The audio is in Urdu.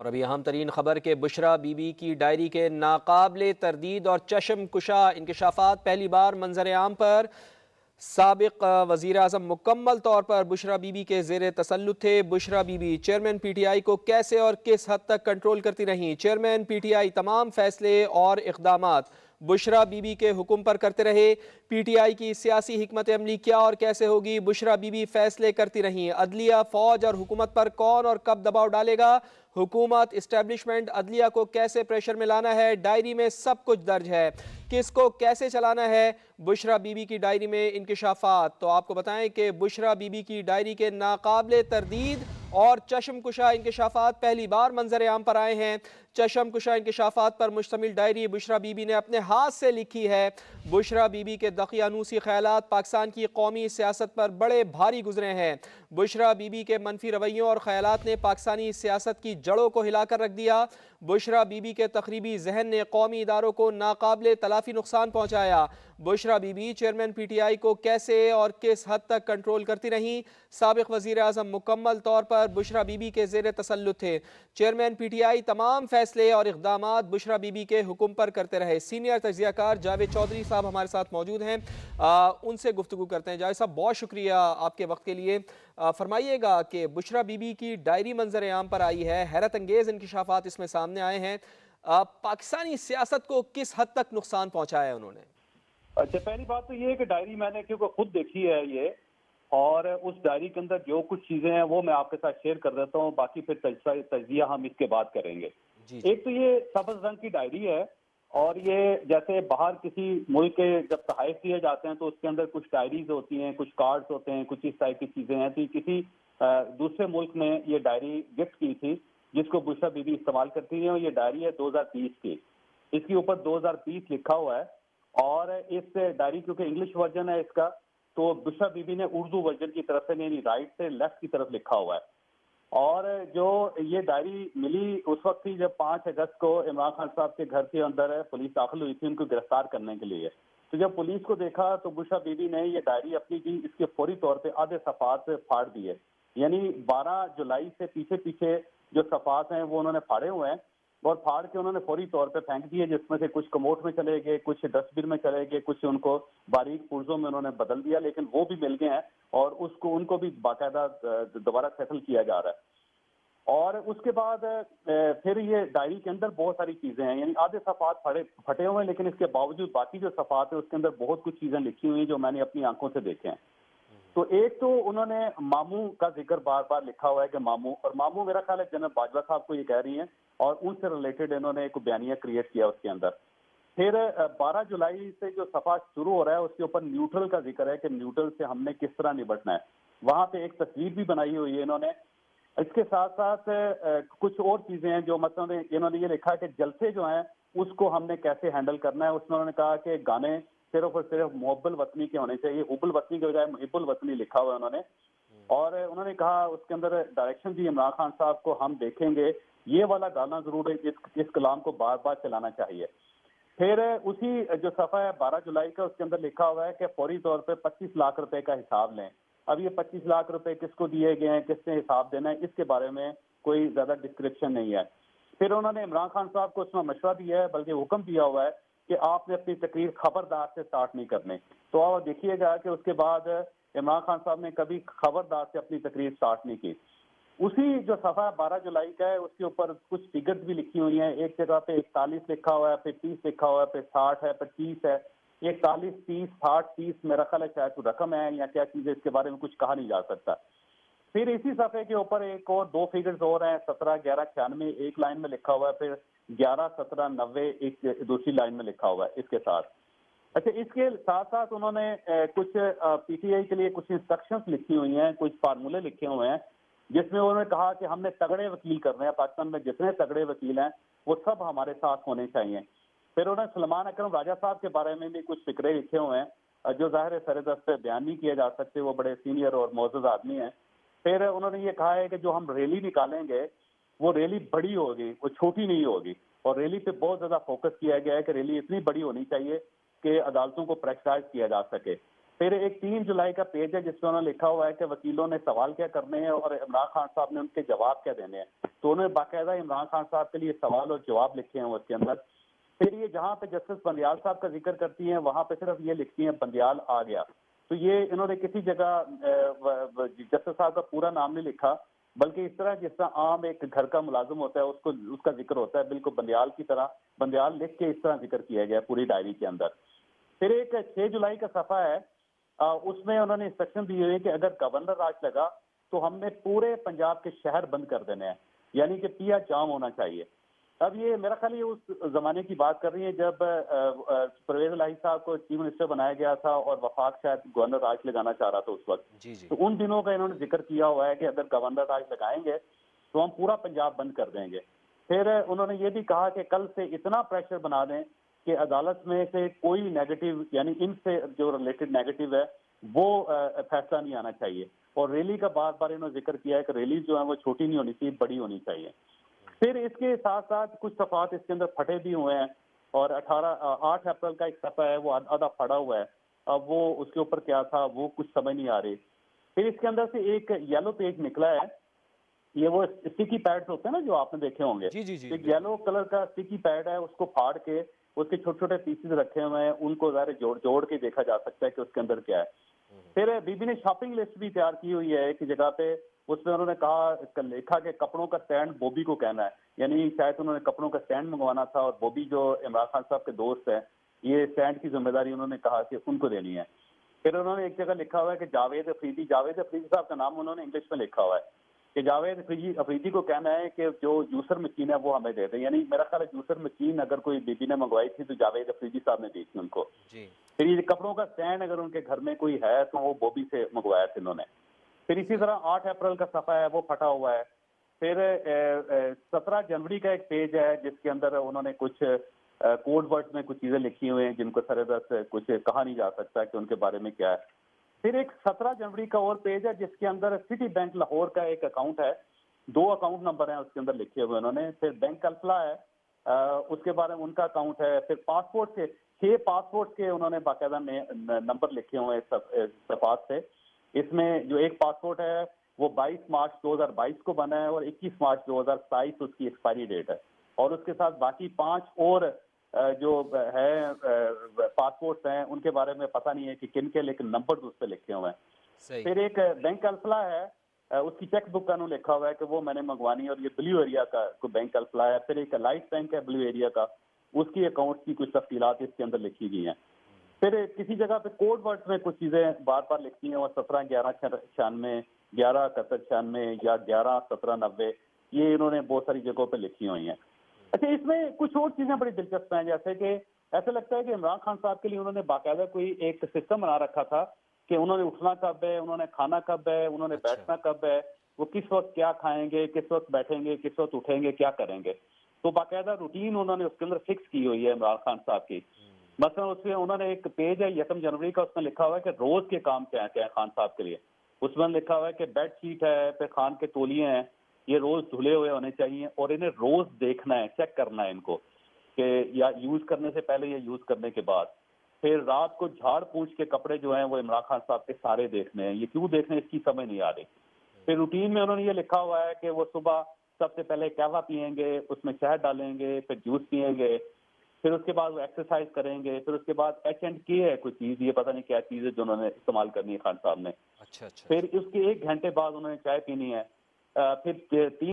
اور ابھی اہم ترین خبر کہ بشرا بی بی کی ڈائری کے ناقابل تردید اور چشم کشا انکشافات پہلی بار منظر عام پر۔ سابق وزیر اعظم مکمل طور پر بشرا بی بی کے زیر تسلط تھے۔ Bushra Bibi chairman P T I کو کیسے اور کس حد تک کنٹرول کرتی رہیں؟ چیئرمین پی ٹی آئی تمام فیصلے اور اقدامات بشرا بی بی کے حکم پر کرتے رہے۔ پی ٹی آئی کی سیاسی حکمت عملی کیا اور کیسے ہوگی؟ بشرا بی بی فیصلے کرتی رہیں۔ عدلیہ، فوج اور حکومت پر کون اور کب دباؤ ڈالے گا؟ حکومت، اسٹیبلشمنٹ، عدلیہ کو کیسے پریشر میں لانا ہے؟ ڈائری میں سب کچھ درج ہے۔ کس کو کیسے چلانا ہے؟ بشرا بی بی کی ڈائری میں انکشافات۔ تو آپ کو بتائیں کہ بشرا بی بی کی ڈائری کے ناقابل تردید اور چشم کشا انکشافات پہلی بار منظر عام پر آئے ہیں۔ چشم کشا انکشافات پر مشتمل ڈائری بشرا بی بی نے اپنے ہاتھ سے لکھی ہے۔ بشرا بی بی کے دقیانوسی خیالات پاکستان کی قومی سیاست پر بڑے بھاری گزرے ہیں۔ بشرا بی بی کے منفی رویوں اور خیالات نے پاکستانی سیاست کی جڑوں کو ہلا کر رکھ دیا۔ بشرا بی بی کے تخریبی ذہن نے قومی اداروں کو ناقابل تلافی نقصان پہنچایا۔ Bushra Bibi chairman P T I کو کیسے اور کس حد تک کنٹرول کرتی رہیں؟ سابق وزیر اعظم مکمل طور پر بشرا بی بی کے زیر تسلط تھے۔ چیئرمین پی ٹی آئی تمام فیصلے اور اقدامات بشرا بی بی کے حکم پر کرتے رہے۔ سینئر تجزیہ کار جاوید چودھری صاحب ہمارے ساتھ موجود ہیں، ان سے گفتگو کرتے ہیں۔ جاوید صاحب، بہت شکریہ آپ کے وقت کے لیے۔ فرمائیے گا کہ بشرا بی بی کی ڈائری منظر عام پر آئی ہے، حیرت انگیز انکشافات اس میں سامنے آئے ہیں، پاکستانی سیاست کو کس حد تک نقصان پہنچایا ہے انہوں نے؟ اچھا، پہلی بات تو یہ ہے کہ ڈائری میں نے کیونکہ خود دیکھی ہے یہ، اور اس ڈائری کے اندر جو کچھ چیزیں ہیں وہ میں آپ کے ساتھ شیئر کر دیتا ہوں، باقی پھر تجزیہ ہم اس کے بعد کریں گے۔ جی جی ایک تو یہ سبز رنگ کی ڈائری ہے، اور یہ جیسے باہر کسی ملک کے جب تحائف دیے جاتے ہیں تو اس کے اندر کچھ ڈائریز ہوتی ہیں، کچھ کارڈز ہوتے ہیں، کچھ اس ٹائپ کی چیزیں ہیں۔ تو کسی دوسرے ملک نے یہ ڈائری گفٹ کی تھی جس کو بشرا بی بی استعمال کرتی ہیں، اور یہ ڈائری ہے 2020 کی۔ اس کے اوپر 2020 لکھا ہوا ہے، اور اس ڈائری کیونکہ انگلش ورژن ہے اس کا، تو بشرا بی بی نے اردو ورژن کی طرف سے یعنی رائٹ سے لیفٹ کی طرف لکھا ہوا ہے۔ اور جو یہ ڈائری ملی اس وقت تھی جب 5 اگست کو عمران خان صاحب کے گھر کے اندر پولیس داخل ہوئی تھی ان کو گرفتار کرنے کے لیے۔ تو جب پولیس کو دیکھا تو بشرا بی بی نے یہ ڈائری اپنی دی، اس کے فوری طور پہ آدھے صفحات پھاڑ دیے، یعنی 12 جولائی سے پیچھے پیچھے جو صفحات ہیں وہ انہوں نے پھاڑے ہوئے ہیں، اور پھاڑ کے انہوں نے فوری طور پہ پھینک دیے، جس میں سے کچھ کموڈ میں چلے گئے، کچھ ڈسٹ بن میں چلے گئے، کچھ ان کو باریک پرزوں میں انہوں نے بدل دیا، لیکن وہ بھی مل گئے ہیں، اور ان کو بھی باقاعدہ دوبارہ سیٹل کیا جا رہا ہے۔ اور اس کے بعد پھر یہ ڈائری کے اندر بہت ساری چیزیں ہیں، یعنی آدھے صفحات پھٹے ہوئے ہیں، لیکن اس کے باوجود باقی جو صفحات ہیں اس کے اندر بہت کچھ چیزیں لکھی ہوئی ہیں جو میں نے اپنی آنکھوں سے دیکھے ہیں۔ تو ایک تو انہوں نے ماموں کا ذکر بار بار لکھا ہوا ہے کہ ماموں، اور ماموں میرا خیال ہے جنرل باجوہ صاحب کو یہ کہہ رہی ہیں، اور ان سے ریلیٹڈ انہوں نے ایک بیانیہ کریٹ کیا اس کے اندر۔ پھر 12 جولائی سے جو صفحہ شروع ہو رہا ہے اس کے اوپر نیوٹرل کا ذکر ہے کہ نیوٹرل سے ہم نے کس طرح نبٹنا ہے، وہاں پہ ایک تصویر بھی بنائی ہوئی ہے انہوں نے۔ اس کے ساتھ ساتھ کچھ اور چیزیں ہیں جو مثلا انہوں نے یہ لکھا ہے کہ جلسے جو ہیں اس کو ہم نے کیسے ہینڈل کرنا ہے۔ اس میں انہوں نے کہا کہ گانے صرف اور صرف محب الوطنی کے ہونے چاہیے، حب الوطنی کے بجائے محب الوطنی لکھا ہوا ہے انہوں نے، اور انہوں نے کہا اس کے اندر ڈائریکشن دی عمران خان صاحب کو، ہم دیکھیں گے یہ والا گانا ضرور ہے، اس کلام کو بار بار چلانا چاہیے۔ پھر اسی جو صفحہ ہے 12 جولائی کا، اس کے اندر لکھا ہوا ہے کہ فوری طور پہ 25 لاکھ روپے کا حساب لیں۔ اب یہ 25 لاکھ روپے کس کو دیے گئے ہیں، کس نے حساب دینا ہے، اس کے بارے میں کوئی زیادہ ڈسکرپشن نہیں ہے۔ پھر انہوں نے عمران خان صاحب کو اس میں مشورہ دیا ہے، بلکہ حکم دیا ہوا ہے کہ آپ نے اپنی تقریر خبردار سے سٹارٹ نہیں کرنے۔ تو آپ دیکھیے گا کہ اس کے بعد عمران خان صاحب نے کبھی خبردار سے اپنی تقریر سٹارٹ نہیں کی۔ اسی جو صفحہ 12 جولائی کا ہے اس کے اوپر کچھ فگرز بھی لکھی ہوئی ہیں، ایک جگہ پہ 41 لکھا ہوا ہے، پھر 30 لکھا ہوا ہے، پھر 60 ہے، پھر 30 ہے، 41 30 60 30 میرا خیال ہے شاید کوئی رقم ہے یا کیا چیز ہے، اس کے بارے میں کچھ کہا نہیں جا سکتا۔ پھر اسی صفحے کے اوپر ایک اور 2 فگرز اور ہیں، 17 11 96 ایک لائن میں لکھا ہوا ہے، پھر 11 17 90 ایک دوسری لائن میں لکھا ہوا ہے اس کے ساتھ۔ اچھا، اس کے ساتھ ساتھ انہوں نے کچھ پی ٹی آئی کے لیے کچھ انسٹرکشنز لکھی ہوئی ہیں، کچھ فارمولے لکھے ہوئے ہیں، جس میں انہوں نے کہا کہ ہم نے تگڑے وکیل کرنے ہیں، پاکستان میں جتنے تگڑے وکیل ہیں وہ سب ہمارے ساتھ ہونے چاہیے۔ پھر انہوں نے سلمان اکرم راجہ صاحب کے بارے میں بھی کچھ فکرے لکھے ہوئے ہیں جو ظاہر سر دست پہ بیان نہیں کیے جا سکتے، وہ بڑے سینئر اور معزز آدمی ہیں۔ پھر انہوں نے یہ کہا ہے کہ جو ہم ریلی نکالیں گے وہ ریلی بڑی ہوگی، وہ چھوٹی نہیں ہوگی، اور ریلی پہ بہت زیادہ فوکس کیا گیا ہے کہ ریلی اتنی بڑی ہونی چاہیے کہ عدالتوں کو پریشرائز کیا جا سکے۔ پھر ایک 3 جولائی کا پیج ہے جس میں انہوں نے لکھا ہوا ہے کہ وکیلوں نے سوال کیا کرنے ہیں اور عمران خان صاحب نے ان کے جواب کیا دینے ہیں۔ تو انہوں نے باقاعدہ عمران خان صاحب کے لیے سوال اور جواب لکھے ہیں اس کے اندر. پھر یہ جہاں پہ جسٹس بندیال صاحب کا ذکر کرتی ہیں وہاں پہ صرف یہ لکھتی ہیں بندیال آ گیا. تو یہ انہوں نے کسی جگہ جسٹس صاحب کا پورا نام نہیں لکھا، بلکہ اس طرح جس طرح عام ایک گھر کا ملازم ہوتا ہے اس کا ذکر ہوتا ہے بالکل بندیال کی طرح، بندیال لکھ کے اس طرح ذکر کیا گیا پوری ڈائری کے اندر. پھر ایک 6 جولائی کا صفحہ ہے، اس میں انہوں نے انسٹرکشن دی ہوئی کہ اگر گورنر راج لگا تو ہم نے پورے پنجاب کے شہر بند کر دینے ہیں، یعنی کہ پیا جام ہونا چاہیے. اب یہ میرا خیال یہ اس زمانے کی بات کر رہی ہیں جب پرویز الہی صاحب کو چیف منسٹر بنایا گیا تھا اور وفاق شاید گورنر راج لگانا چاہ رہا تھا اس وقت. جی جی. تو ان دنوں کا انہوں نے ذکر کیا ہوا ہے کہ اگر گورنر راج لگائیں گے تو ہم پورا پنجاب بند کر دیں گے. پھر انہوں نے یہ بھی کہا کہ کل سے اتنا پریشر بنا دیں کہ عدالت میں سے کوئی نیگیٹو، یعنی ان سے جو ریلیٹڈ نیگیٹو ہے وہ فیصلہ نہیں آنا چاہیے. اور ریلی کا بار بار انہوں نے ذکر کیا ہے کہ ریلی جو ہے وہ چھوٹی نہیں ہونی چاہیے، بڑی ہونی چاہیے. پھر اس کے ساتھ ساتھ کچھ صفحات اس کے اندر پھٹے بھی ہوئے ہیں، اور 8 اپریل کا ایک صفحہ ہے وہ آدھا پھڑا ہوا ہے. اب وہ اس کے اوپر کیا تھا وہ کچھ سمجھ نہیں آ رہی. پھر اس کے اندر سے ایک یلو پیج نکلا ہے، یہ وہ اسٹیکی پیڈز ہوتے ہیں نا جو آپ نے دیکھے ہوں گے. جی جی جی. ایک یلو کلر کا اسٹیکی پیڈ ہے، اس کو پھاڑ کے اس کے چھوٹے چھوٹے پیسز رکھے ہوئے ہیں، ان کو ظاہر جوڑ کے دیکھا جا سکتا ہے کہ اس کے اندر کیا ہے. پھر بی بی نے شاپنگ لسٹ بھی تیار کی ہوئی ہے ایک جگہ پہ، اس میں انہوں نے کہا لکھا کہ کپڑوں کا سٹینڈ بوبی کو کہنا ہے، یعنی شاید انہوں نے کپڑوں کا سٹینڈ منگوانا تھا اور بوبی جو عمران خان صاحب کے دوست ہیں یہ سٹینڈ کی ذمہ داری انہوں نے کہا کہ ان کو دینی ہے. پھر انہوں نے ایک جگہ لکھا ہوا ہے کہ جاوید افریدی صاحب کا نام انہوں نے انگلش میں لکھا ہوا ہے کہ جاوید افریدی کو کہنا ہے کہ جو جوسر مشین ہے وہ ہمیں دے دیں. یعنی میرا خیال ہے جوسر مشین اگر کوئی بی بی نے منگوائی تھی تو جاوید افریدی صاحب نے دی تھی ان کو. پھر یہ کپڑوں کا سٹینڈ اگر ان کے گھر میں کوئی ہے تو وہ بوبی سے منگوایا تھا انہوں نے. پھر اسی طرح 8 اپریل کا صفحہ ہے وہ پھٹا ہوا ہے. پھر 17 جنوری کا ایک پیج ہے جس کے اندر انہوں نے کچھ کوڈ ورڈز میں کچھ چیزیں لکھی ہوئی ہیں جن کو سر دست کچھ کہا نہیں جا سکتا کہ ان کے بارے میں کیا ہے. پھر ایک 17 جنوری کا اور پیج ہے جس کے اندر سٹی بینک لاہور کا ایک اکاؤنٹ ہے، 2 اکاؤنٹ نمبر ہیں اس کے اندر لکھے ہوئے انہوں نے. پھر بینک الفلا ہے، اس کے بارے میں ان کا اکاؤنٹ ہے. پھر پاسپورٹ کے 6 پاسپورٹ کے انہوں نے باقاعدہ نمبر لکھے ہوئے ہیں صفحات سے. اس میں جو ایک پاسپورٹ ہے وہ 22 مارچ 2022 کو بنا ہے اور 21 مارچ 2027 اس کی ایکسپائری ڈیٹ ہے. اور اس کے ساتھ باقی 5 اور جو ہے پاسپورٹس ہیں ان کے بارے میں پتہ نہیں ہے کہ کن کے، لیکن نمبر اس پہ لکھے ہوئے ہیں. پھر ایک بینک الفلا ہے، اس کی چیک بک کا انہوں نے لکھا ہوا ہے کہ وہ میں نے منگوانی ہے اور یہ بلیو ایریا کا کوئی بینک الفلا ہے. پھر ایک لائٹ بینک ہے بلیو ایریا کا، اس کی اکاؤنٹ کی کچھ تفصیلات اس کے اندر لکھی گئی ہیں. پھر کسی جگہ پہ کوڈ ورڈز میں کچھ چیزیں بار بار لکھتی ہیں، اور 17/11/96 11/71 یا 11/17/90 یہ انہوں نے بہت ساری جگہوں پہ لکھی ہوئی ہیں. اچھا، اس میں کچھ اور چیزیں بڑی دلچسپ ہیں، جیسے کہ ایسا لگتا ہے کہ عمران خان صاحب کے لیے انہوں نے باقاعدہ کوئی ایک سسٹم بنا رکھا تھا کہ انہوں نے اٹھنا کب ہے، انہوں نے کھانا کب ہے، انہوں نے بیٹھنا کب ہے، وہ کس وقت کیا کھائیں گے، کس وقت بیٹھیں گے، کس وقت اٹھیں گے، کیا کریں گے. تو باقاعدہ روٹین انہوں نے اس کے اندر فکس کی ہوئی ہے عمران خان صاحب کی. مثلا اس میں انہوں نے ایک پیج ہے 1 جنوری کا، اس میں لکھا ہوا ہے کہ روز کے کام کیا ہیں خان صاحب کے لیے. اس میں لکھا ہوا ہے کہ بیڈ شیٹ ہے، پھر خان کے تولیے ہیں، یہ روز دھلے ہوئے ہونے چاہیے اور انہیں روز دیکھنا ہے، چیک کرنا ہے ان کو کہ یا یوز کرنے سے پہلے یا یوز کرنے کے بعد. پھر رات کو جھاڑ پوچھ کے کپڑے جو ہیں وہ عمران خان صاحب کے سارے دیکھنے ہیں. یہ کیوں دیکھنے اس کی سمجھ نہیں آ رہی. پھر روٹین میں انہوں نے یہ لکھا ہوا ہے کہ وہ صبح سب سے پہلے قہوہ پئیں گے، اس میں شہد ڈالیں گے، پھر جوس پئیں گے، پھر اس کے بعد وہ ایکسرسائز کریں گے، پھر اس کے بعد H&K ہے کوئی چیز، یہ پتہ نہیں کیا چیز ہے جو انہوں نے استعمال کرنی ہے خان صاحب نے. پھر اس کے 1 گھنٹے بعد انہوں نے چائے پینی ہے. پھر 3